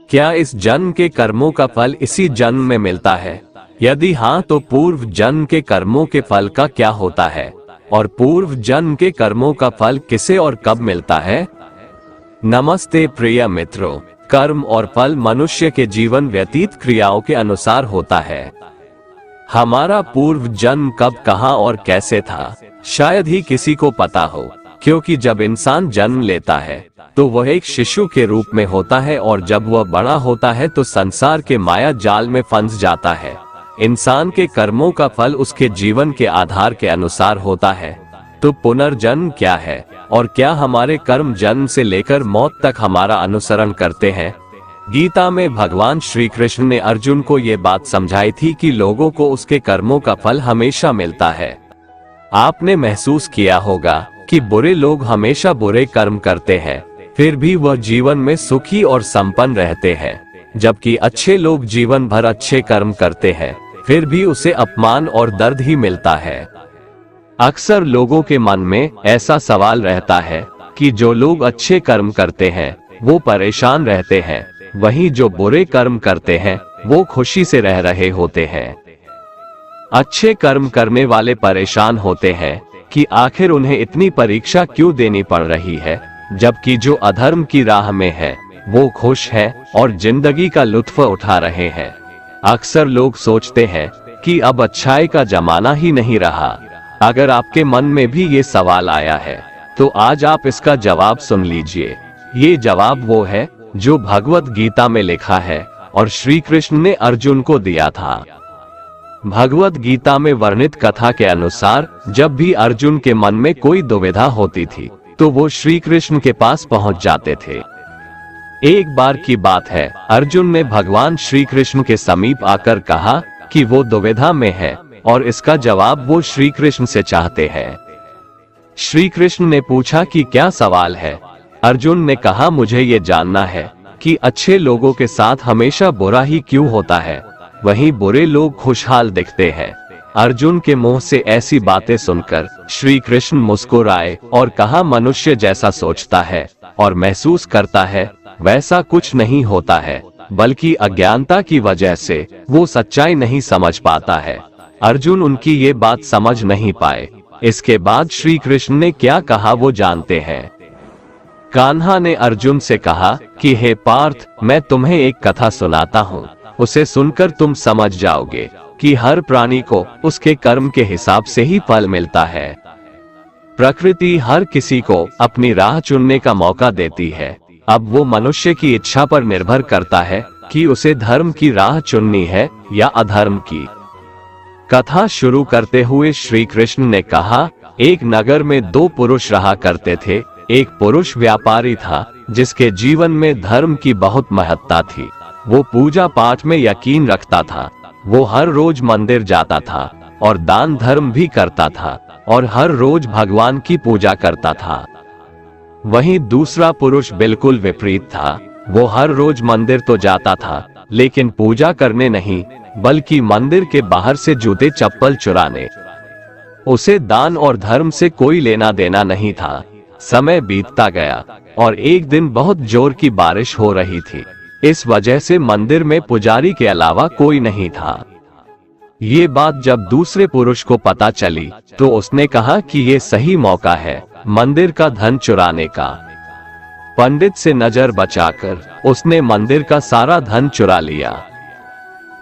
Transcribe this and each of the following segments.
क्या इस जन्म के कर्मों का फल इसी जन्म में मिलता है? यदि हाँ, तो पूर्व जन्म के कर्मों के फल का क्या होता है और पूर्व जन्म के कर्मों का फल किसे और कब मिलता है? नमस्ते प्रिय मित्रों, कर्म और फल मनुष्य के जीवन व्यतीत क्रियाओं के अनुसार होता है। हमारा पूर्व जन्म कब, कहां और कैसे था, शायद ही किसी को पता हो, क्योंकि जब इंसान जन्म लेता है तो वह एक शिशु के रूप में होता है और जब वह बड़ा होता है तो संसार के माया जाल में फंस जाता है। इंसान के कर्मों का फल उसके जीवन के आधार के अनुसार होता है। तो पुनर्जन्म क्या है और क्या हमारे कर्म जन्म से लेकर मौत तक हमारा अनुसरण करते हैं? गीता में भगवान श्री कृष्ण ने अर्जुन को ये बात समझाई थी कि लोगों को उसके कर्मों का फल हमेशा मिलता है। आपने महसूस किया होगा कि बुरे लोग हमेशा बुरे कर्म करते हैं, फिर भी वह जीवन में सुखी और संपन्न रहते हैं, जबकि अच्छे लोग जीवन भर अच्छे कर्म करते हैं, फिर भी उसे अपमान और दर्द ही मिलता है। अक्सर लोगों के मन में ऐसा सवाल रहता है कि जो लोग अच्छे कर्म करते हैं वो परेशान रहते हैं, वहीं जो बुरे कर्म करते हैं वो खुशी से रह रहे होते हैं। अच्छे कर्म करने वाले परेशान होते हैं कि आखिर उन्हें इतनी परीक्षा क्यों देनी पड़ रही है, जबकि जो अधर्म की राह में है वो खुश है और जिंदगी का लुत्फ उठा रहे हैं। अक्सर लोग सोचते हैं कि अब अच्छाई का जमाना ही नहीं रहा। अगर आपके मन में भी ये सवाल आया है तो आज आप इसका जवाब सुन लीजिए। ये जवाब वो है जो भगवत गीता में लिखा है और श्री कृष्ण ने अर्जुन को दिया था। भगवत गीता में वर्णित कथा के अनुसार जब भी अर्जुन के मन में कोई दुविधा होती थी तो वो श्री कृष्ण के पास पहुंच जाते थे। एक बार की बात है, अर्जुन ने भगवान श्री कृष्ण के समीप आकर कहा कि वो दुविधा में है और इसका जवाब वो श्री कृष्ण से चाहते हैं। श्री कृष्ण ने पूछा कि क्या सवाल है? अर्जुन ने कहा, मुझे ये जानना है कि अच्छे लोगों के साथ हमेशा बुरा ही क्यों होता है, वहीं बुरे लोग खुशहाल दिखते हैं। अर्जुन के मुंह से ऐसी बातें सुनकर श्री कृष्ण मुस्कुराए और कहा, मनुष्य जैसा सोचता है और महसूस करता है वैसा कुछ नहीं होता है, बल्कि अज्ञानता की वजह से वो सच्चाई नहीं समझ पाता है। अर्जुन उनकी ये बात समझ नहीं पाए। इसके बाद श्री कृष्ण ने क्या कहा वो जानते हैं। कान्हा ने अर्जुन से कहा कि हे पार्थ, मैं तुम्हें एक कथा सुनाता हूँ, उसे सुनकर तुम समझ जाओगे कि हर प्राणी को उसके कर्म के हिसाब से ही फल मिलता है। प्रकृति हर किसी को अपनी राह चुनने का मौका देती है। अब वो मनुष्य की इच्छा पर निर्भर करता है कि उसे धर्म की राह चुननी है या अधर्म की। कथा शुरू करते हुए श्री कृष्ण ने कहा, एक नगर में दो पुरुष रहा करते थे। एक पुरुष व्यापारी था जिसके जीवन में धर्म की बहुत महत्ता थी। वो पूजा पाठ में यकीन रखता था। वो हर रोज मंदिर जाता था और दान धर्म भी करता था और हर रोज भगवान की पूजा करता था। वहीं दूसरा पुरुष बिल्कुल विपरीत था। वो हर रोज मंदिर तो जाता था लेकिन पूजा करने नहीं, बल्कि मंदिर के बाहर से जूते चप्पल चुराने। उसे दान और धर्म से कोई लेना देना नहीं था। समय बीतता गया और एक दिन बहुत जोर की बारिश हो रही थी। इस वजह से मंदिर में पुजारी के अलावा कोई नहीं था। ये बात जब दूसरे पुरुष को पता चली तो उसने कहा कि ये सही मौका है मंदिर का धन चुराने का। पंडित से नजर बचाकर उसने मंदिर का सारा धन चुरा लिया।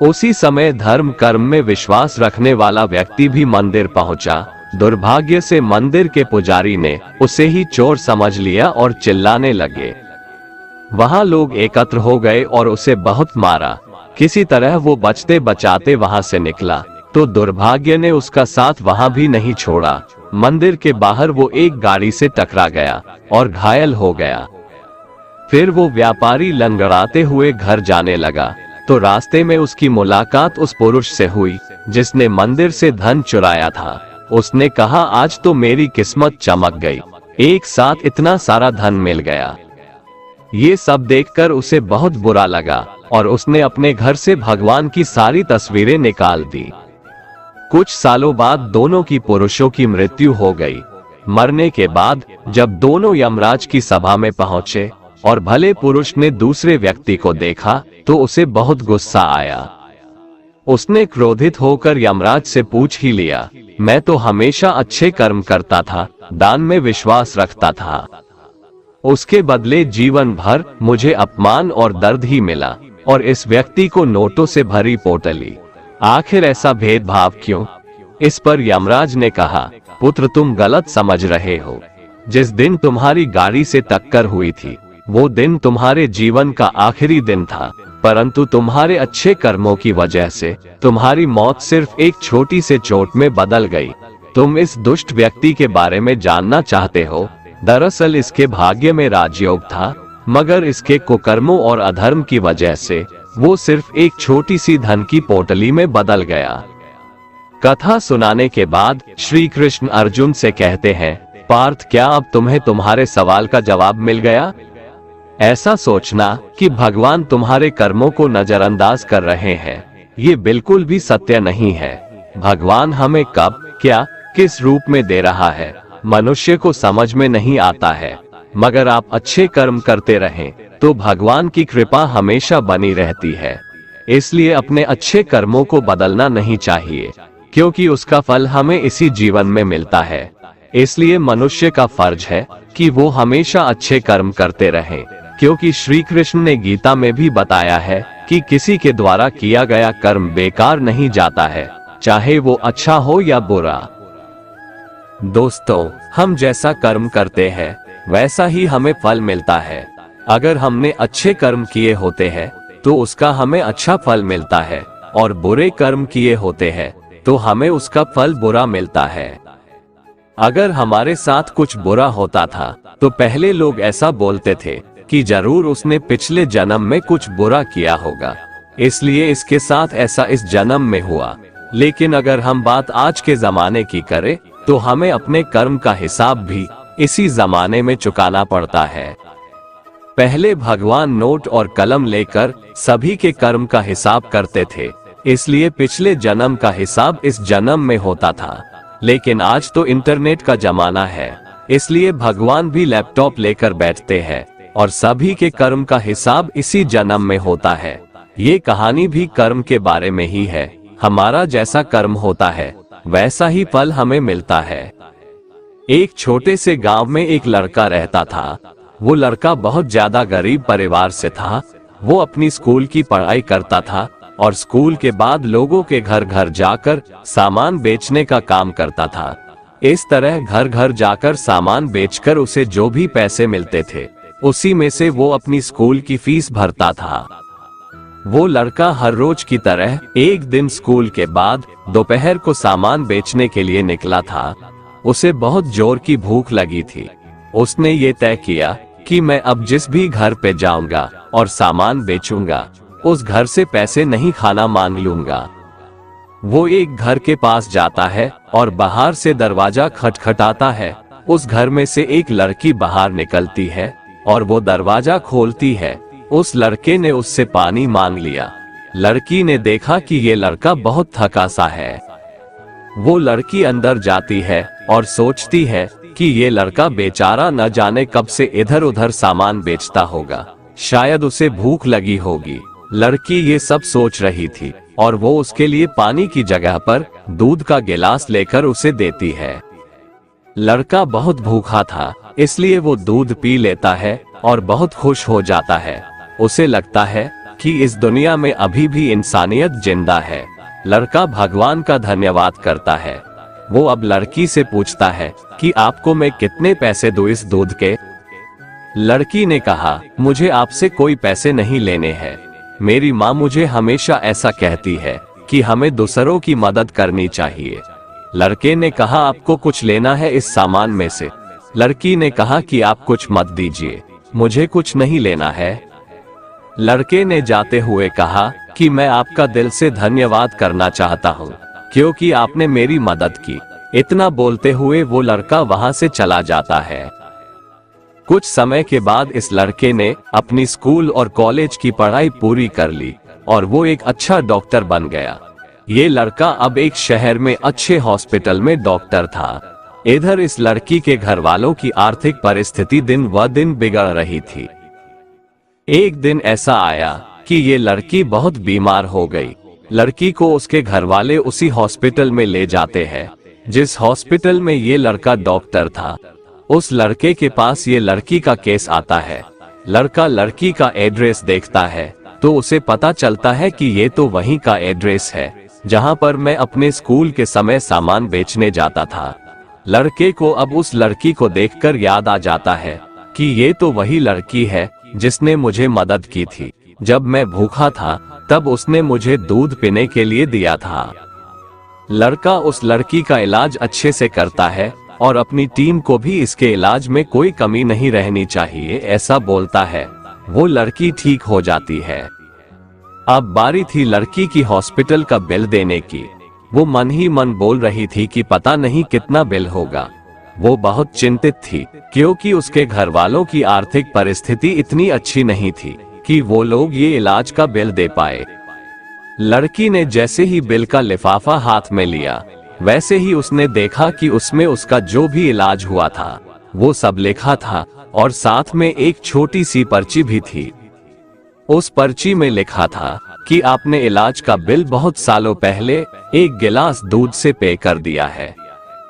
उसी समय धर्म कर्म में विश्वास रखने वाला व्यक्ति भी मंदिर पहुंचा। दुर्भाग्य से मंदिर के पुजारी ने उसे ही चोर समझ लिया और चिल्लाने लगे। वहां लोग एकत्र हो गए और उसे बहुत मारा। किसी तरह वो बचते बचाते वहां से निकला तो दुर्भाग्य ने उसका साथ वहां भी नहीं छोड़ा। मंदिर के बाहर वो एक गाड़ी से टकरा गया और घायल हो गया। फिर वो व्यापारी लंगड़ाते हुए घर जाने लगा तो रास्ते में उसकी मुलाकात उस पुरुष से हुई जिसने मंदिर से धन चुराया था। उसने कहा, आज तो मेरी किस्मत चमक गई, एक साथ इतना सारा धन मिल गया। ये सब देखकर उसे बहुत बुरा लगा और उसने अपने घर से भगवान की सारी तस्वीरें निकाल दी। कुछ सालों बाद दोनों की पुरुषों की मृत्यु हो गई। मरने के बाद जब दोनों यमराज की सभा में पहुंचे और भले पुरुष ने दूसरे व्यक्ति को देखा तो उसे बहुत गुस्सा आया। उसने क्रोधित होकर यमराज से पूछ ही लिया, मैं तो हमेशा अच्छे कर्म करता था, दान में विश्वास रखता था, उसके बदले जीवन भर मुझे अपमान और दर्द ही मिला, और इस व्यक्ति को नोटों से भरी पोटली, आखिर ऐसा भेदभाव क्यों? इस पर यमराज ने कहा, पुत्र तुम गलत समझ रहे हो। जिस दिन तुम्हारी गाड़ी से टक्कर हुई थी वो दिन तुम्हारे जीवन का आखिरी दिन था, परंतु तुम्हारे अच्छे कर्मों की वजह से तुम्हारी मौत सिर्फ एक छोटी से चोट में बदल गई। तुम इस दुष्ट व्यक्ति के बारे में जानना चाहते हो? दरअसल इसके भाग्य में राजयोग था, मगर इसके कुकर्मों और अधर्म की वजह से वो सिर्फ एक छोटी सी धन की पोटली में बदल गया। कथा सुनाने के बाद श्री कृष्ण अर्जुन से कहते हैं, पार्थ क्या अब तुम्हें तुम्हारे सवाल का जवाब मिल गया? ऐसा सोचना कि भगवान तुम्हारे कर्मों को नजरअंदाज कर रहे हैं, ये बिल्कुल भी सत्य नहीं है। भगवान हमें कब, क्या, किस रूप में दे रहा है, मनुष्य को समझ में नहीं आता है, मगर आप अच्छे कर्म करते रहें तो भगवान की कृपा हमेशा बनी रहती है। इसलिए अपने अच्छे कर्मों को बदलना नहीं चाहिए, क्योंकि उसका फल हमें इसी जीवन में मिलता है। इसलिए मनुष्य का फर्ज है कि वो हमेशा अच्छे कर्म करते रहें, क्योंकि श्री कृष्ण ने गीता में भी बताया है कि किसी के द्वारा किया गया कर्म बेकार नहीं जाता है, चाहे वो अच्छा हो या बुरा। दोस्तों, हम जैसा कर्म करते हैं वैसा ही हमें फल मिलता है। अगर हमने अच्छे कर्म किए होते हैं तो उसका हमें अच्छा फल मिलता है, और बुरे कर्म किए होते हैं तो हमें उसका फल बुरा मिलता है। अगर हमारे साथ कुछ बुरा होता था तो पहले लोग ऐसा बोलते थे कि जरूर उसने पिछले जन्म में कुछ बुरा किया होगा, इसलिए इसके साथ ऐसा इस जन्म में हुआ। लेकिन अगर हम बात आज के जमाने की करें तो हमें अपने कर्म का हिसाब भी इसी जमाने में चुकाना पड़ता है। पहले भगवान नोट और कलम लेकर सभी के कर्म का हिसाब करते थे, इसलिए पिछले जन्म का हिसाब इस जन्म में होता था। लेकिन आज तो इंटरनेट का जमाना है, इसलिए भगवान भी लैपटॉप लेकर बैठते हैं और सभी के कर्म का हिसाब इसी जन्म में होता है। ये कहानी भी कर्म के बारे में ही है। हमारा जैसा कर्म होता है वैसा ही फल हमें मिलता है। एक छोटे से गांव में एक लड़का रहता था। वो लड़का बहुत ज्यादा गरीब परिवार से था। वो अपनी स्कूल की पढ़ाई करता था और स्कूल के बाद लोगों के घर घर जाकर सामान बेचने का काम करता था। इस तरह घर घर जाकर सामान बेचकर उसे जो भी पैसे मिलते थे उसी में से वो अपनी स्कूल की फीस भरता था। वो लड़का हर रोज की तरह एक दिन स्कूल के बाद दोपहर को सामान बेचने के लिए निकला था। उसे बहुत जोर की भूख लगी थी। उसने ये तय किया कि मैं अब जिस भी घर पे जाऊंगा और सामान बेचूंगा उस घर से पैसे नहीं खाना मांग लूंगा। वो एक घर के पास जाता है और बाहर से दरवाजा खटखटाता है। उस घर में से एक लड़की बाहर निकलती है और वो दरवाजा खोलती है। उस लड़के ने उससे पानी मांग लिया। लड़की ने देखा कि ये लड़का बहुत थका सा है। वो लड़की अंदर जाती है और सोचती है कि ये लड़का बेचारा न जाने कब से इधर उधर सामान बेचता होगा, शायद उसे भूख लगी होगी। लड़की ये सब सोच रही थी और वो उसके लिए पानी की जगह पर दूध का गिलास लेकर उसे देती है। लड़का बहुत भूखा था, इसलिए वो दूध पी लेता है और बहुत खुश हो जाता है। उसे लगता है कि इस दुनिया में अभी भी इंसानियत जिंदा है। लड़का भगवान का धन्यवाद करता है। वो अब लड़की से पूछता है कि आपको मैं कितने पैसे दूं इस दूध के? लड़की ने कहा, मुझे आपसे कोई पैसे नहीं लेने हैं। मेरी माँ मुझे हमेशा ऐसा कहती है कि हमें दूसरों की मदद करनी चाहिए। लड़के ने कहा, आपको कुछ लेना है इस सामान में से? लड़की ने कहा कि आप कुछ मत दीजिए, मुझे कुछ नहीं लेना है। लड़के ने जाते हुए कहा कि मैं आपका दिल से धन्यवाद करना चाहता हूँ क्योंकि आपने मेरी मदद की। इतना बोलते हुए वो लड़का वहां से चला जाता है। कुछ समय के बाद इस लड़के ने अपनी स्कूल और कॉलेज की पढ़ाई पूरी कर ली और वो एक अच्छा डॉक्टर बन गया। ये लड़का अब एक शहर में अच्छे हॉस्पिटल में डॉक्टर था। इधर इस लड़की के घर वालों की आर्थिक परिस्थिति दिन व दिन बिगड़ रही थी। एक दिन ऐसा आया कि ये लड़की बहुत बीमार हो गई। लड़की को उसके घर वाले उसी हॉस्पिटल में ले जाते हैं जिस हॉस्पिटल में ये लड़का डॉक्टर था। उस लड़के के पास ये लड़की का केस आता है। लड़का लड़की का एड्रेस देखता है तो उसे पता चलता है कि ये तो वहीं का एड्रेस है जहां पर मैं अपने स्कूल के समय सामान बेचने जाता था। लड़के को अब उस लड़की को देखकर याद आ जाता है कि ये तो वही लड़की है जिसने मुझे मदद की थी। जब मैं भूखा था तब उसने मुझे दूध पीने के लिए दिया था। लड़का उस लड़की का इलाज अच्छे से करता है और अपनी टीम को भी इसके इलाज में कोई कमी नहीं रहनी चाहिए ऐसा बोलता है। वो लड़की ठीक हो जाती है। अब बारी थी लड़की की हॉस्पिटल का बिल देने की। वो मन ही मन बोल रही थी कि पता नहीं कितना बिल होगा। वो बहुत चिंतित थी क्योंकि उसके घर वालों की आर्थिक परिस्थिति इतनी अच्छी नहीं थी कि वो लोग ये इलाज का बिल दे पाए। लड़की ने जैसे ही बिल का लिफाफा हाथ में लिया वैसे ही उसने देखा कि उसमें उसका जो भी इलाज हुआ था वो सब लिखा था और साथ में एक छोटी सी पर्ची भी थी। उस पर्ची में लिखा था कि आपने इलाज का बिल बहुत सालों पहले एक गिलास दूध से पे कर दिया है।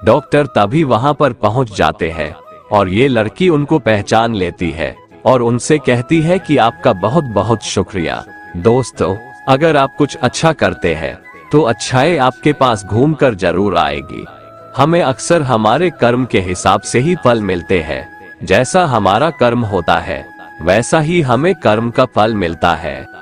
डॉक्टर तभी वहां पर पहुंच जाते हैं और ये लड़की उनको पहचान लेती है और उनसे कहती है कि आपका बहुत बहुत शुक्रिया। दोस्तों, अगर आप कुछ अच्छा करते हैं तो अच्छाई आपके पास घूमकर जरूर आएगी। हमें अक्सर हमारे कर्म के हिसाब से ही फल मिलते हैं। जैसा हमारा कर्म होता है वैसा ही हमें कर्म का फल मिलता है।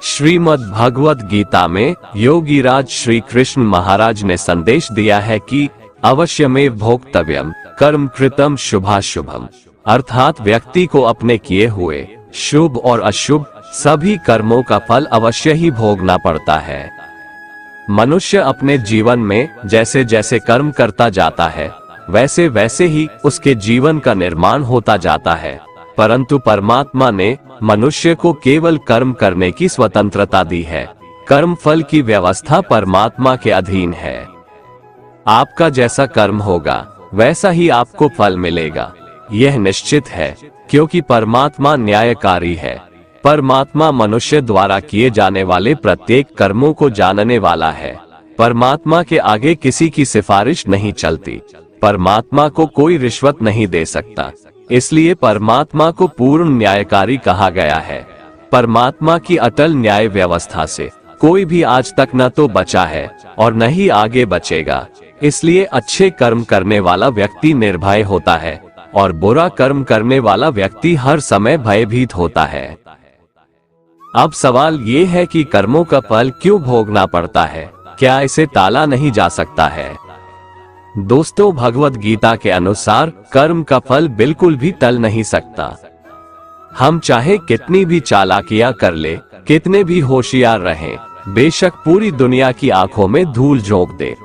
श्रीमद् भगवत गीता में योगीराज श्री कृष्ण महाराज ने संदेश दिया है कि अवश्यमेव भोक्तव्यम कर्म कृतम शुभाशुभम, अर्थात व्यक्ति को अपने किए हुए शुभ और अशुभ सभी कर्मों का फल अवश्य ही भोगना पड़ता है। मनुष्य अपने जीवन में जैसे जैसे कर्म करता जाता है वैसे वैसे ही उसके जीवन का निर्माण होता जाता है, परंतु परमात्मा ने मनुष्य को केवल कर्म करने की स्वतंत्रता दी है। कर्म फल की व्यवस्था परमात्मा के अधीन है। आपका जैसा कर्म होगा वैसा ही आपको फल मिलेगा, यह निश्चित है, क्योंकि परमात्मा न्यायकारी है। परमात्मा मनुष्य द्वारा किए जाने वाले प्रत्येक कर्मों को जानने वाला है। परमात्मा के आगे किसी की सिफारिश नहीं चलती। परमात्मा को कोई रिश्वत नहीं दे सकता, इसलिए परमात्मा को पूर्ण न्यायकारी कहा गया है। परमात्मा की अटल न्याय व्यवस्था से कोई भी आज तक न तो बचा है और न ही आगे बचेगा। इसलिए अच्छे कर्म करने वाला व्यक्ति निर्भय होता है और बुरा कर्म करने वाला व्यक्ति हर समय भयभीत होता है। अब सवाल ये है कि कर्मों का फल क्यों भोगना पड़ता है? क्या इसे टाला नहीं जा सकता है? दोस्तों, भगवत गीता के अनुसार कर्म का फल बिल्कुल भी टल नहीं सकता। हम चाहे कितनी भी चालाकियां कर ले, कितने भी होशियार रहें, बेशक पूरी दुनिया की आंखों में धूल झोंक दे,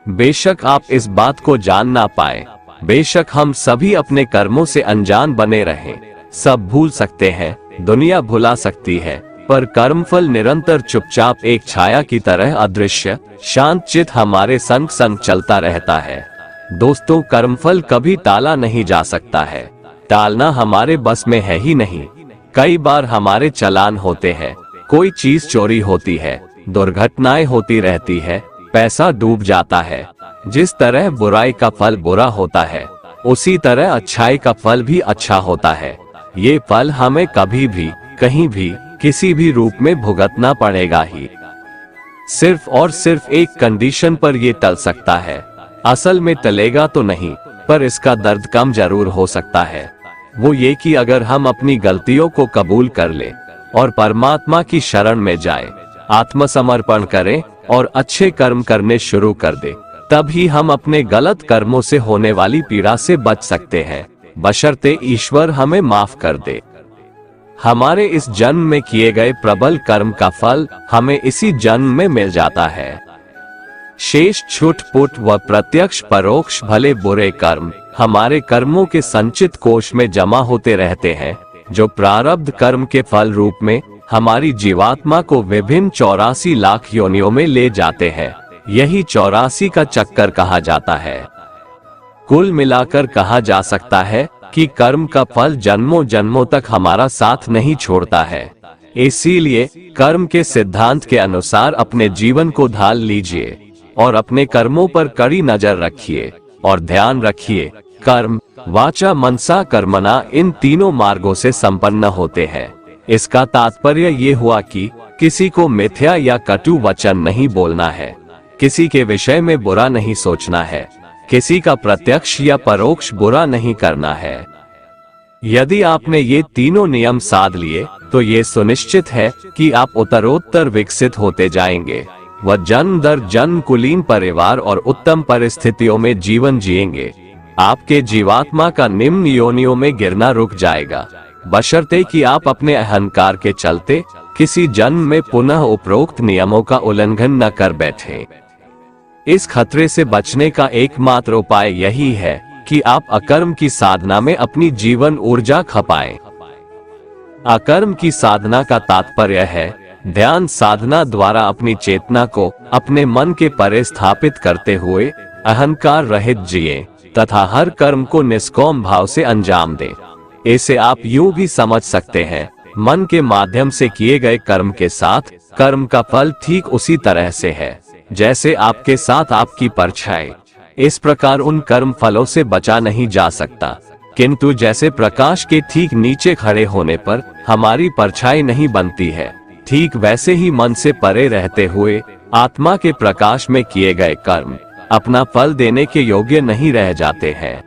बेशक आप इस बात को जान ना पाए, बेशक हम सभी अपने कर्मों से अनजान बने रहें, सब भूल सकते हैं, दुनिया भुला सकती है, पर कर्मफल निरंतर चुपचाप एक छाया की तरह अदृश्य शांत चित हमारे संग संग चलता रहता है। दोस्तों, कर्मफल कभी टाला नहीं जा सकता है। टालना हमारे बस में है ही नहीं। कई बार हमारे चालान होते हैं, कोई चीज चोरी होती है, दुर्घटनाएं होती रहती है, पैसा डूब जाता है। जिस तरह बुराई का फल बुरा होता है उसी तरह अच्छाई का फल भी अच्छा होता है। ये फल हमें कभी भी कहीं भी किसी भी रूप में भुगतना पड़ेगा ही। सिर्फ और सिर्फ एक कंडीशन पर ये टल सकता है। असल में टलेगा तो नहीं, पर इसका दर्द कम जरूर हो सकता है। वो ये कि अगर हम अपनी गलतियों को कबूल कर ले और परमात्मा की शरण में जाए, आत्मसमर्पण करें और अच्छे कर्म करने शुरू कर दे, तब ही हम अपने गलत कर्मों से होने वाली पीड़ा से बच सकते हैं, बशर्ते ईश्वर हमें माफ कर दे। हमारे इस जन्म में किए गए प्रबल कर्म का फल हमें इसी जन्म में मिल जाता है। शेष छुट-पुट व प्रत्यक्ष परोक्ष भले बुरे कर्म हमारे कर्मों के संचित कोश में जमा होते रहते हैं, जो प्रारब्ध कर्म के फल रूप में हमारी जीवात्मा को विभिन्न 84 लाख योनियों में ले जाते हैं। यही 84 का चक्कर कहा जाता है। कुल मिलाकर कहा जा सकता है कि कर्म का फल जन्मों जन्मों तक हमारा साथ नहीं छोड़ता है। इसीलिए कर्म के सिद्धांत के अनुसार अपने जीवन को ढाल लीजिए और अपने कर्मों पर कड़ी नजर रखिए और ध्यान रखिए, कर्म, वाचा, मनसा, कर्मणा इन तीनों मार्गों से संपन्न होते हैं। इसका तात्पर्य ये हुआ कि किसी को मिथ्या या कटु वचन नहीं बोलना है, किसी के विषय में बुरा नहीं सोचना है, किसी का प्रत्यक्ष या परोक्ष बुरा नहीं करना है। यदि आपने ये तीनों नियम साध लिए तो ये सुनिश्चित है कि आप उत्तरोत्तर विकसित होते जाएंगे व जन्म दर जन्म कुलीन परिवार और उत्तम परिस्थितियों में जीवन जिएंगे। आपके जीवात्मा का निम्न योनियों में गिरना रुक जाएगा, बशर्ते कि आप अपने अहंकार के चलते किसी जन्म में पुनः उपरोक्त नियमों का उल्लंघन न कर बैठे। इस खतरे से बचने का एकमात्र उपाय यही है कि आप अकर्म की साधना में अपनी जीवन ऊर्जा खपाएं। अकर्म की साधना का तात्पर्य है ध्यान साधना द्वारा अपनी चेतना को अपने मन के परे स्थापित करते हुए अहंकार रहित जिए तथा हर कर्म को निष्काम भाव से अंजाम दें। इसे आप यूं भी समझ सकते हैं, मन के माध्यम से किए गए कर्म के साथ कर्म का फल ठीक उसी तरह से है जैसे आपके साथ आपकी परछाई। इस प्रकार उन कर्म फलों से बचा नहीं जा सकता, किंतु जैसे प्रकाश के ठीक नीचे खड़े होने पर हमारी परछाई नहीं बनती है, ठीक वैसे ही मन से परे रहते हुए आत्मा के प्रकाश में किए गए कर्म अपना फल देने के योग्य नहीं रह जाते हैं।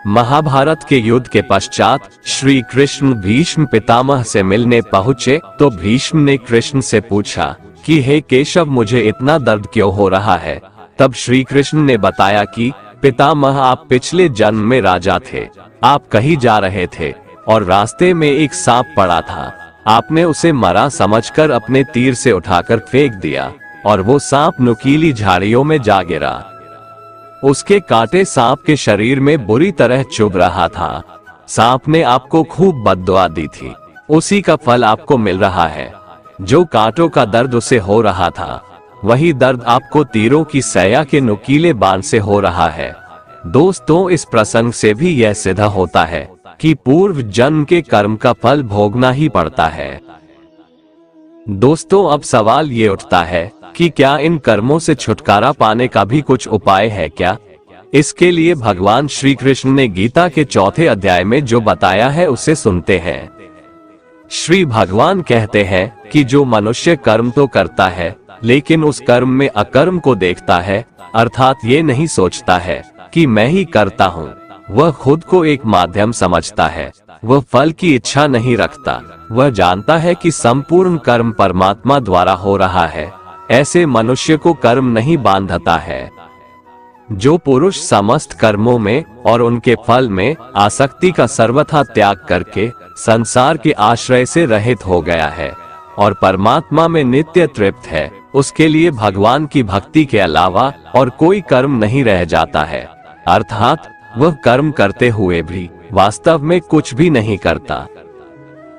महाभारत के युद्ध के पश्चात श्री कृष्ण भीष्म पितामह से मिलने पहुँचे तो भीष्म ने कृष्ण से पूछा कि हे केशव, मुझे इतना दर्द क्यों हो रहा है। तब श्री कृष्ण ने बताया कि पितामह, आप पिछले जन्म में राजा थे, आप कहीं जा रहे थे और रास्ते में एक सांप पड़ा था। आपने उसे मरा समझकर अपने तीर से उठाकर फेंक दिया और वो सांप नुकीली झाड़ियों में जा गिरा। उसके कांटे सांप के शरीर में बुरी तरह चुभ रहा था। सांप ने आपको खूब बद्दुआ दी थी, उसी का फल आपको मिल रहा है। जो कांटों का दर्द उसे हो रहा था, वही दर्द आपको तीरों की सैया के नुकीले बाण से हो रहा है। दोस्तों, इस प्रसंग से भी यह सिद्ध होता है कि पूर्व जन्म के कर्म का फल भोगना ही पड़ता है। दोस्तों, अब सवाल ये उठता है कि क्या इन कर्मों से छुटकारा पाने का भी कुछ उपाय है क्या? इसके लिए भगवान श्री कृष्ण ने गीता के 4 अध्याय में जो बताया है उसे सुनते हैं। श्री भगवान कहते हैं कि जो मनुष्य कर्म तो करता है लेकिन उस कर्म में अकर्म को देखता है, अर्थात ये नहीं सोचता है कि मैं ही करता हूँ, वह खुद को एक माध्यम समझता है, वह फल की इच्छा नहीं रखता, वह जानता है कि संपूर्ण कर्म परमात्मा द्वारा हो रहा है, ऐसे मनुष्य को कर्म नहीं बांधता है। जो पुरुष समस्त कर्मों में और उनके फल में आसक्ति का सर्वथा त्याग करके संसार के आश्रय से रहित हो गया है और परमात्मा में नित्य तृप्त है, उसके लिए भगवान की भक्ति के अलावा और कोई कर्म नहीं रह जाता है। अर्थात वह कर्म करते हुए भी वास्तव में कुछ भी नहीं करता।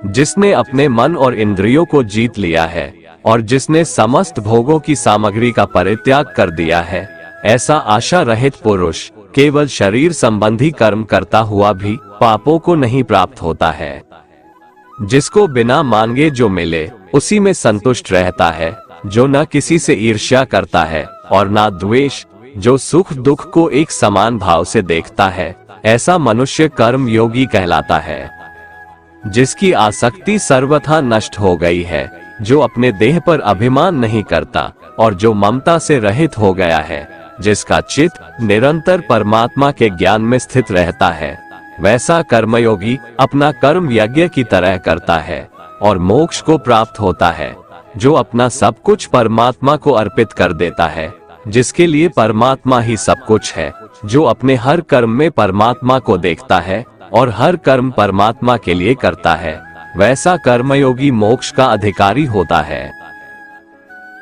जिसने अपने मन और इंद्रियों को जीत लिया है और जिसने समस्त भोगों की सामग्री का परित्याग कर दिया है, ऐसा आशा रहित पुरुष केवल शरीर संबंधी कर्म करता हुआ भी पापों को नहीं प्राप्त होता है। जिसको बिना मांगे जो मिले उसी में संतुष्ट रहता है, जो न किसी से ईर्ष्या करता है और न द्वेष, जो सुख दुख को एक समान भाव से देखता है, ऐसा मनुष्य कर्म योगी कहलाता है। जिसकी आसक्ति सर्वथा नष्ट हो गई है, जो अपने देह पर अभिमान नहीं करता और जो ममता से रहित हो गया है, जिसका चित्त निरंतर परमात्मा के ज्ञान में स्थित रहता है, वैसा कर्मयोगी अपना कर्म यज्ञ की तरह करता है और मोक्ष को प्राप्त होता है। जो अपना सब कुछ परमात्मा को अर्पित कर देता है, जिसके लिए परमात्मा ही सब कुछ है, जो अपने हर कर्म में परमात्मा को देखता है और हर कर्म परमात्मा के लिए करता है, वैसा कर्मयोगी मोक्ष का अधिकारी होता है।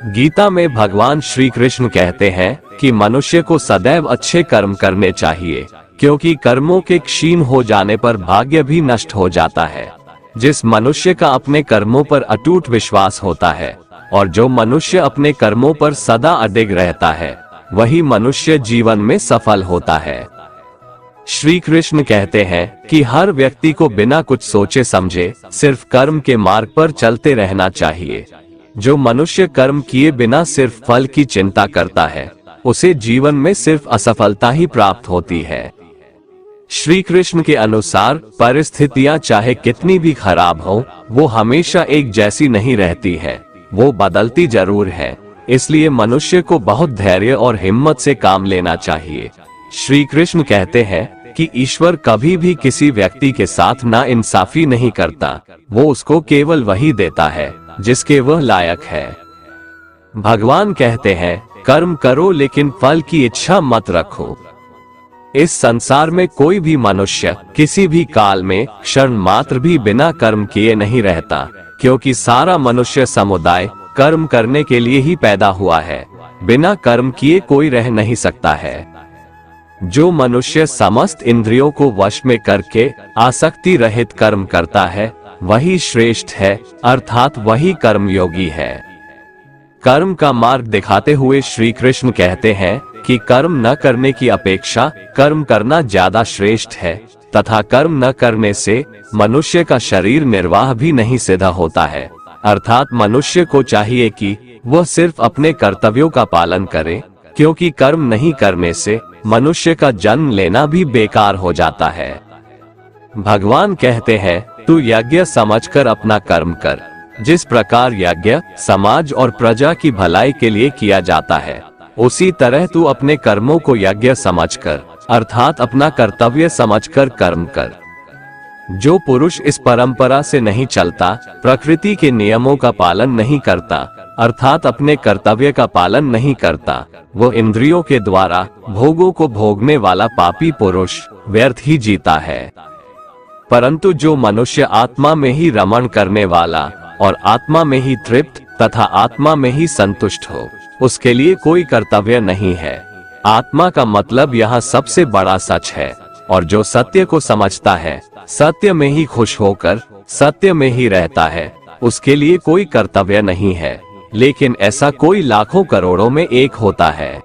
गीता में भगवान श्री कृष्ण कहते हैं कि मनुष्य को सदैव अच्छे कर्म करने चाहिए, क्योंकि कर्मों के क्षीण हो जाने पर भाग्य भी नष्ट हो जाता है। जिस मनुष्य का अपने कर्मों पर अटूट विश्वास होता है और जो मनुष्य अपने कर्मों पर सदा अडिग रहता है, वही मनुष्य जीवन में सफल होता है। श्री कृष्ण कहते हैं कि हर व्यक्ति को बिना कुछ सोचे समझे सिर्फ कर्म के मार्ग पर चलते रहना चाहिए। जो मनुष्य कर्म किए बिना सिर्फ फल की चिंता करता है, उसे जीवन में सिर्फ असफलता ही प्राप्त होती है। श्री कृष्ण के अनुसार परिस्थितियां चाहे कितनी भी खराब हो, वो हमेशा एक जैसी नहीं रहती है, वो बदलती जरूर है। इसलिए मनुष्य को बहुत धैर्य और हिम्मत से काम लेना चाहिए। श्री कृष्ण कहते हैं कि ईश्वर कभी भी किसी व्यक्ति के साथ नाइंसाफी नहीं करता, वो उसको केवल वही देता है जिसके वह लायक है। भगवान कहते हैं, कर्म करो लेकिन फल की इच्छा मत रखो। इस संसार में कोई भी मनुष्य किसी भी काल में क्षण मात्र भी बिना कर्म किए नहीं रहता, क्योंकि सारा मनुष्य समुदाय कर्म करने के लिए ही पैदा हुआ है। बिना कर्म किए कोई रह नहीं सकता है। जो मनुष्य समस्त इंद्रियों को वश में करके आसक्ति रहित कर्म करता है, वही श्रेष्ठ है, अर्थात वही कर्मयोगी है। कर्म का मार्ग दिखाते हुए श्री कृष्ण कहते हैं कि कर्म न करने की अपेक्षा कर्म करना ज्यादा श्रेष्ठ है, तथा कर्म न करने से मनुष्य का शरीर निर्वाह भी नहीं सिद्ध होता है। अर्थात मनुष्य को चाहिए कि वह सिर्फ अपने कर्तव्यों का पालन करे, क्योंकि कर्म नहीं करने से मनुष्य का जन्म लेना भी बेकार हो जाता है। भगवान कहते हैं, तू यज्ञ समझकर अपना कर्म कर। जिस प्रकार यज्ञ समाज और प्रजा की भलाई के लिए किया जाता है, उसी तरह तू अपने कर्मों को यज्ञ समझकर, अर्थात अपना कर्तव्य समझकर कर्म कर। जो पुरुष इस परंपरा से नहीं चलता, प्रकृति के नियमों का पालन नहीं करता, अर्थात अपने कर्तव्य का पालन नहीं करता, वो इंद्रियों के द्वारा भोगों को भोगने वाला पापी पुरुष व्यर्थ ही जीता है। परंतु जो मनुष्य आत्मा में ही रमण करने वाला और आत्मा में ही तृप्त तथा आत्मा में ही संतुष्ट हो, उसके लिए कोई कर्तव्य नहीं है। आत्मा का मतलब यहाँ सबसे बड़ा सच है, और जो सत्य को समझता है, सत्य में ही खुश होकर सत्य में ही रहता है, उसके लिए कोई कर्तव्य नहीं है। लेकिन ऐसा कोई लाखों करोड़ों में एक होता है।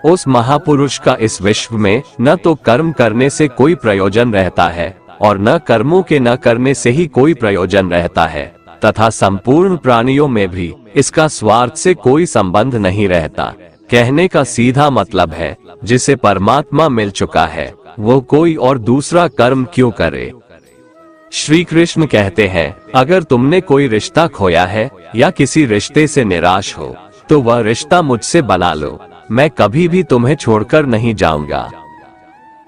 उस महापुरुष का इस विश्व में न तो कर्म करने से कोई प्रयोजन रहता है और न कर्मों के न करने से ही कोई प्रयोजन रहता है, तथा संपूर्ण प्राणियों में भी इसका स्वार्थ से कोई संबंध नहीं रहता। कहने का सीधा मतलब है, जिसे परमात्मा मिल चुका है, वो कोई और दूसरा कर्म क्यों करे। श्री कृष्ण कहते हैं, अगर तुमने कोई रिश्ता खोया है या किसी रिश्ते से निराश हो, तो वह रिश्ता मुझसे बना लो, मैं कभी भी तुम्हें छोड़कर नहीं जाऊंगा।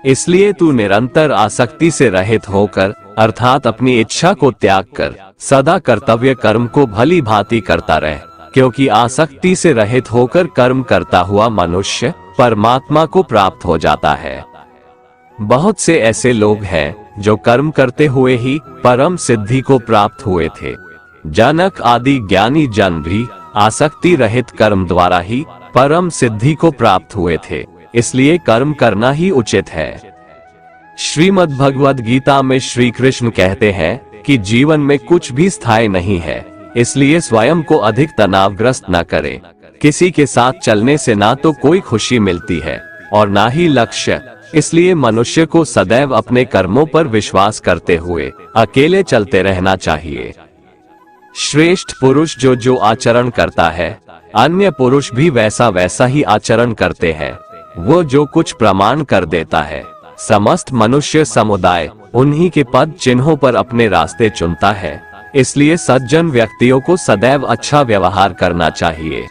इसलिए तू निरंतर आसक्ति से रहित होकर, अर्थात अपनी इच्छा को त्याग कर, सदा कर्तव्य कर्म को भली भांति करता रहे, क्योंकि आसक्ति से रहित होकर कर्म करता हुआ मनुष्य परमात्मा को प्राप्त हो जाता है। बहुत से ऐसे लोग हैं जो कर्म करते हुए ही परम सिद्धि को प्राप्त हुए थे। जनक आदि ज्ञानी जन भी आसक्ति रहित कर्म द्वारा ही परम सिद्धि को प्राप्त हुए थे। इसलिए कर्म करना ही उचित है। श्रीमद् भगवद गीता में श्री कृष्ण कहते हैं कि जीवन में कुछ भी स्थायी नहीं है, इसलिए स्वयं को अधिक तनावग्रस्त न करें। किसी के साथ चलने से ना तो कोई खुशी मिलती है और ना ही लक्ष्य। इसलिए मनुष्य को सदैव अपने कर्मों पर विश्वास करते हुए अकेले चलते रहना चाहिए। श्रेष्ठ पुरुष जो जो आचरण करता है, अन्य पुरुष भी वैसा वैसा ही आचरण करते हैं। वो जो कुछ प्रमाण कर देता है, समस्त मनुष्य समुदाय उन्हीं के पद चिन्हों पर अपने रास्ते चुनता है। इसलिए सज्जन व्यक्तियों को सदैव अच्छा व्यवहार करना चाहिए।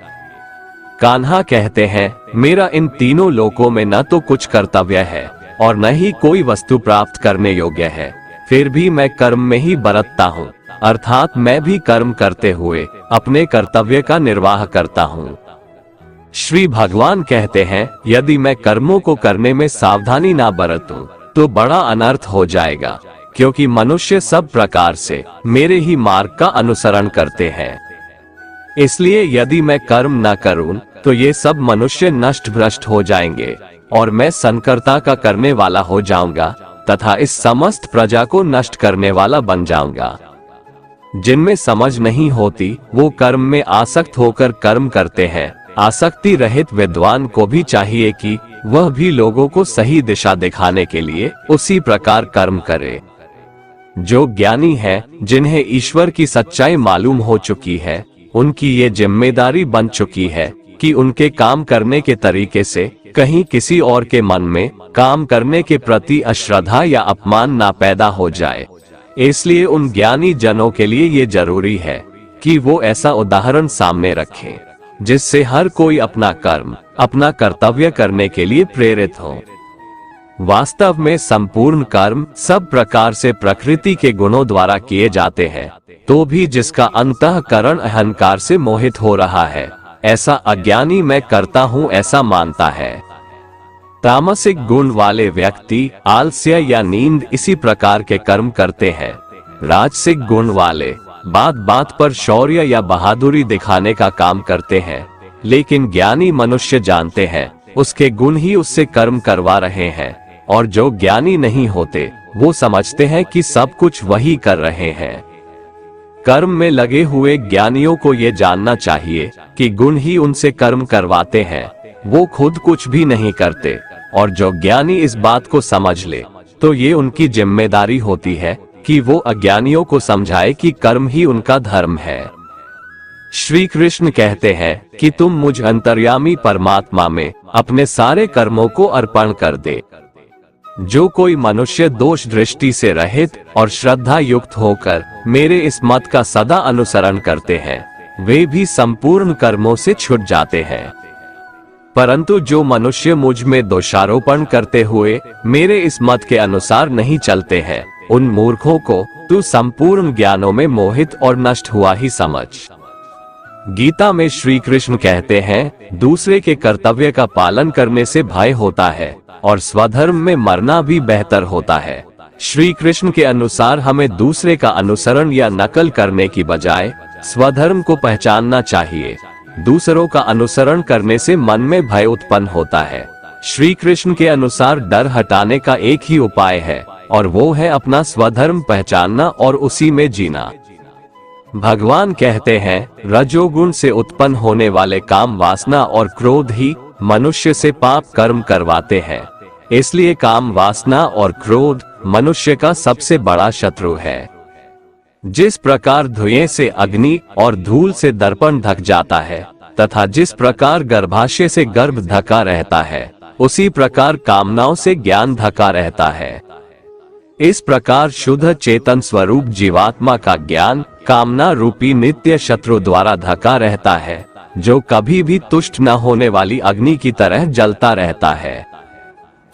कान्हा कहते हैं, मेरा इन तीनों लोकों में न तो कुछ कर्तव्य है और न ही कोई वस्तु प्राप्त करने योग्य है, फिर भी मैं कर्म में ही बरतता हूँ, अर्थात मैं भी कर्म करते हुए अपने कर्तव्य का निर्वाह करता हूँ। श्री भगवान कहते हैं, यदि मैं कर्मों को करने में सावधानी ना बरतूं, तो बड़ा अनर्थ हो जाएगा, क्योंकि मनुष्य सब प्रकार से मेरे ही मार्ग का अनुसरण करते हैं। इसलिए यदि मैं कर्म न करूं, तो ये सब मनुष्य नष्ट भ्रष्ट हो जाएंगे और मैं संकर्ता का करने वाला हो जाऊंगा तथा इस समस्त प्रजा को नष्ट करने वाला बन जाऊंगा। जिनमें समझ नहीं होती, वो कर्म में आसक्त होकर कर्म करते हैं आसक्ति रहित विद्वान को भी चाहिए कि वह भी लोगों को सही दिशा दिखाने के लिए उसी प्रकार कर्म करे। जो ज्ञानी है, जिन्हें ईश्वर की सच्चाई मालूम हो चुकी है, उनकी ये जिम्मेदारी बन चुकी है कि उनके काम करने के तरीके से कहीं किसी और के मन में काम करने के प्रति अश्रद्धा या अपमान ना पैदा हो जाए। इसलिए उन ज्ञानी जनों के लिए ये जरूरी है कि वो ऐसा उदाहरण सामने रखें जिससे हर कोई अपना कर्म, अपना कर्तव्य करने के लिए प्रेरित हो। वास्तव में संपूर्ण कर्म सब प्रकार से प्रकृति के गुणों द्वारा किए जाते हैं, तो भी जिसका अंतःकरण अहंकार से मोहित हो रहा है, ऐसा अज्ञानी मैं करता हूँ ऐसा मानता है। तामसिक गुण वाले व्यक्ति आलस्य या नींद इसी प्रकार के कर्म करते हैं। राजसिक गुण वाले बात बात पर शौर्य या बहादुरी दिखाने का काम करते हैं, लेकिन ज्ञानी मनुष्य जानते हैं उसके गुण ही उससे कर्म करवा रहे हैं, और जो ज्ञानी नहीं होते वो समझते हैं कि सब कुछ वही कर रहे हैं। कर्म में लगे हुए ज्ञानियों को ये जानना चाहिए कि गुण ही उनसे कर्म करवाते हैं, वो खुद कुछ भी नहीं करते। और जो ज्ञानी इस बात को समझ ले तो ये उनकी जिम्मेदारी होती है कि वो अज्ञानियों को समझाए कि कर्म ही उनका धर्म है। श्री कृष्ण कहते हैं कि तुम मुझ अंतर्यामी परमात्मा में अपने सारे कर्मों को अर्पण कर दे। जो कोई मनुष्य दोष दृष्टि से रहित और श्रद्धा युक्त होकर मेरे इस मत का सदा अनुसरण करते हैं, वे भी संपूर्ण कर्मों से छूट जाते हैं। परंतु जो मनुष्य मुझ में दोषारोपण करते हुए मेरे इस मत के अनुसार नहीं चलते हैं, उन मूर्खों को तू संपूर्ण ज्ञानों में मोहित और नष्ट हुआ ही समझ। गीता में श्री कृष्ण कहते हैं, दूसरे के कर्तव्य का पालन करने से भय होता है और स्वधर्म में मरना भी बेहतर होता है। श्री कृष्ण के अनुसार हमें दूसरे का अनुसरण या नकल करने की बजाय स्वधर्म को पहचानना चाहिए। दूसरों का अनुसरण करने से मन में भय उत्पन्न होता है। श्री कृष्ण के अनुसार डर हटाने का एक ही उपाय है, और वो है अपना स्वधर्म पहचानना और उसी में जीना। भगवान कहते हैं, रजोगुण से उत्पन्न होने वाले काम वासना और क्रोध ही मनुष्य से पाप कर्म करवाते हैं। इसलिए काम वासना और क्रोध मनुष्य का सबसे बड़ा शत्रु है। जिस प्रकार धुएं से अग्नि और धूल से दर्पण ढक जाता है तथा जिस प्रकार गर्भाशय से गर्भ ढका रहता है, उसी प्रकार कामनाओं से ज्ञान ढका रहता है। इस प्रकार शुद्ध चेतन स्वरूप जीवात्मा का ज्ञान कामना रूपी नित्य शत्रु द्वारा ढका रहता है, जो कभी भी तुष्ट न होने वाली अग्नि की तरह जलता रहता है।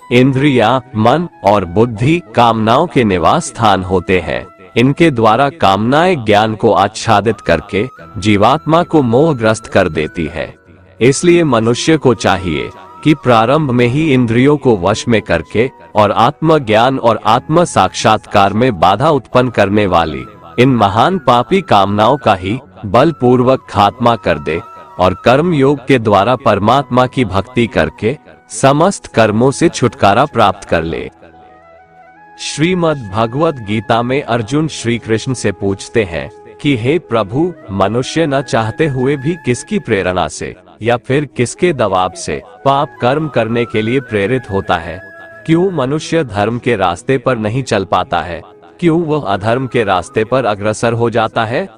इंद्रियां, मन और बुद्धि कामनाओं के निवास स्थान होते हैं। इनके द्वारा कामनाएं ज्ञान को आच्छादित करके जीवात्मा को मोहग्रस्त कर देती है। इसलिए मनुष्य को चाहिए कि प्रारंभ में ही इंद्रियों को वश में करके और आत्मज्ञान और आत्म साक्षात्कार में बाधा उत्पन्न करने वाली इन महान पापी कामनाओं का ही बलपूर्वक खात्मा कर दे और कर्म योग के द्वारा परमात्मा की भक्ति करके समस्त कर्मों से छुटकारा प्राप्त कर ले। श्रीमद् भगवत गीता में अर्जुन श्री कृष्ण से पूछते हैं कि हे प्रभु, मनुष्य न चाहते हुए भी किसकी प्रेरणा से या फिर किसके दबाव से पाप कर्म करने के लिए प्रेरित होता है? क्यों मनुष्य धर्म के रास्ते पर नहीं चल पाता है? क्यों वह अधर्म के रास्ते पर अग्रसर हो जाता है?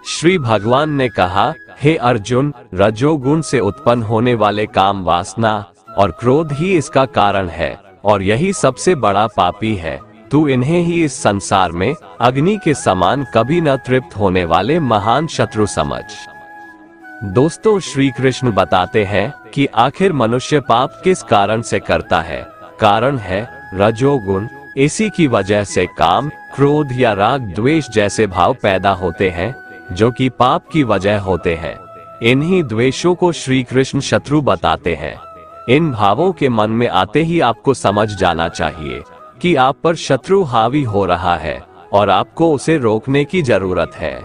श्री भगवान ने कहा, हे अर्जुन, रजोगुण से उत्पन्न होने वाले काम वासना और क्रोध ही इसका कारण है, और यही सबसे बड़ा पापी है। तू इन्हें ही इस संसार में अग्नि के समान कभी न तृप्त होने वाले महान शत्रु समझ। दोस्तों, श्री कृष्ण बताते हैं कि आखिर मनुष्य पाप किस कारण से करता है। कारण है रजोगुण। इसी की वजह से काम, क्रोध या राग द्वेष जैसे भाव पैदा होते हैं, जो कि पाप की वजह होते हैं। इन्हीं द्वेषों को श्री कृष्ण शत्रु बताते हैं। इन भावों के मन में आते ही आपको समझ जाना चाहिए कि आप पर शत्रु हावी हो रहा है और आपको उसे रोकने की जरूरत है।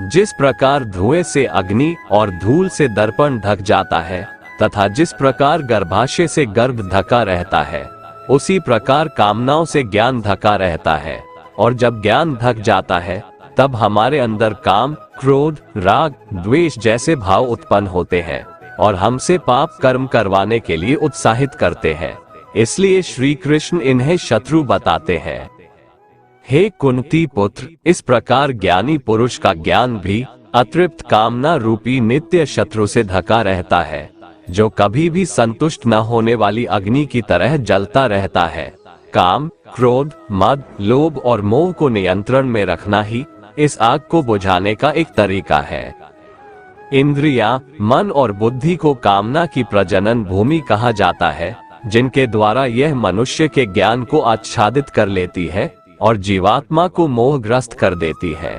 जिस प्रकार धुएं से अग्नि और धूल से दर्पण ढक जाता है तथा जिस प्रकार गर्भाशय से गर्भ ढका रहता है, उसी प्रकार कामनाओं से ज्ञान ढका रहता है। और जब ज्ञान ढक जाता है तब हमारे अंदर काम, क्रोध, राग, द्वेष जैसे भाव उत्पन्न होते हैं और हमसे पाप कर्म करवाने के लिए उत्साहित करते हैं। इसलिए श्री कृष्ण इन्हें शत्रु बताते हैं। हे कुंती पुत्र, इस प्रकार ज्ञानी पुरुष का ज्ञान भी अतृप्त कामना रूपी नित्य शत्रु से ढका रहता है, जो कभी भी संतुष्ट न होने वाली अग्नि की तरह जलता रहता है। काम, क्रोध, मद, लोभ और मोह को नियंत्रण में रखना ही इस आग को बुझाने का एक तरीका है। इंद्रियां, मन और बुद्धि को कामना की प्रजनन भूमि कहा जाता है, जिनके द्वारा यह मनुष्य के ज्ञान को आच्छादित कर लेती है और जीवात्मा को मोहग्रस्त कर देती है।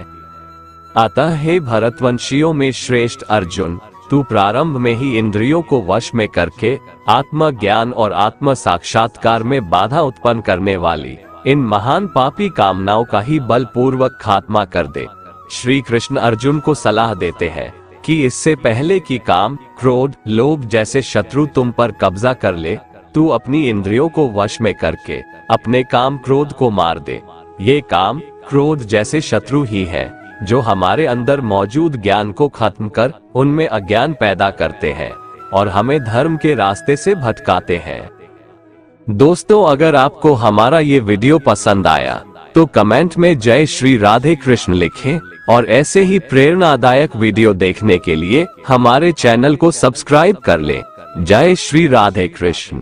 अतः हे भरतवंशियों में श्रेष्ठ अर्जुन, तू प्रारंभ में ही इंद्रियों को वश में करके आत्मज्ञान और आत्म साक्षात्कार में बाधा उत्पन्न करने वाली इन महान पापी कामनाओं का ही बलपूर्वक खात्मा कर दे। श्री कृष्ण अर्जुन को सलाह देते हैं कि इससे पहले कि काम, क्रोध, लोभ जैसे शत्रु तुम पर कब्जा कर ले, तू अपनी इंद्रियों को वश में करके अपने काम क्रोध को मार दे। ये काम, क्रोध जैसे शत्रु ही हैं, जो हमारे अंदर मौजूद ज्ञान को खत्म कर उनमें अज्ञान पैदा करते हैं और हमें धर्म के रास्ते से भटकाते हैं। दोस्तों, अगर आपको हमारा ये वीडियो पसंद आया तो कमेंट में जय श्री राधे कृष्ण लिखें और ऐसे ही प्रेरणादायक वीडियो देखने के लिए हमारे चैनल को सब्सक्राइब कर लें। जय श्री राधे कृष्ण।